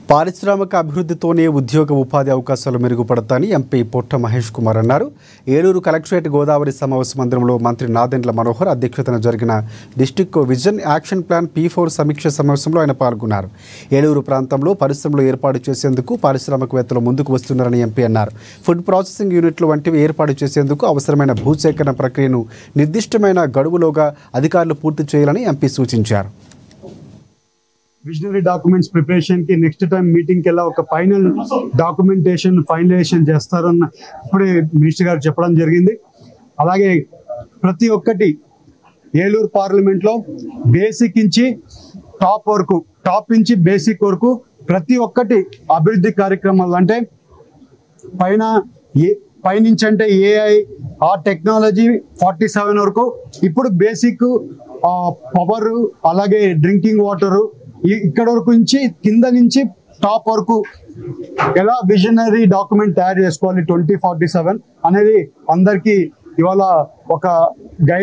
పారిశ్రామిక అభివృద్ధితోనే ఉద్యోగ ఉపాధి అవకాశాలు మెరుగుపడతాయని ఎంపీ పొట్ట మహేష్ కుమార్ అన్నారు. ఏలూరు కలెక్టరేట్ గోదావరి సమావేశ మందిరంలో మంత్రి నాదెండ్ల మనోహర్ అధ్యక్షతన జరిగిన district vision action plan P4 సమీక్ష సమావేశంలో ఆయన పాల్గొన్నారు. ఏలూరు ప్రాంతంలో పరిశ్రమలు ఏర్పాటు చేసేందుకు పారిశ్రామికవేత్తలు ముందుకు వస్తున్నారని ఎంపీ అన్నారు. ఫుడ్ ప్రాసెసింగ్ యూనిట్లు వంటివి ఏర్పాటు చేసేందుకు అవసరమైన భూసేకరణ ప్రక్రియను నిర్దిష్టమైన గడువులోగా అధికారులు పూర్తి చేయాలని ఎంపీ సూచించారు. విజనరీ డాక్యుమెంట్స్ ప్రిపరేషన్ కి నెక్స్ట్ టైం మీటింగ్ కి ఒక ఫైనల్ డాక్యుమెంటేషన్ ఫైనలైజేషన్ చేస్తారన్న ఇప్పుడే మినిస్టర్ గారు చెప్పడం జరిగింది. అలాగే ప్రతి ఒక్కటి ఏలూరు పార్లమెంట్ లో బేసిక్ నుంచి టాప్ వరకు, టాప్ నుంచి బేసిక్ వరకు ప్రతి ఒక్కటి అభివృద్ధి కార్యక్రమాలు అంటే పైనుంచి అంటే AI ఆ టెక్నాలజీ 47 వరకు, ఇప్పుడు బేసిక్ పవర్ అలాగే డ్రింకింగ్ వాటర్ ఇక్కడ వరకు నుంచి కింద నుంచి టాప్ వరకు ఎలా విజనరీ డాక్యుమెంట్ తయారు చేసుకోవాలి 2047 అనేది అందరికీ ఇవాళ ఒక గైడ్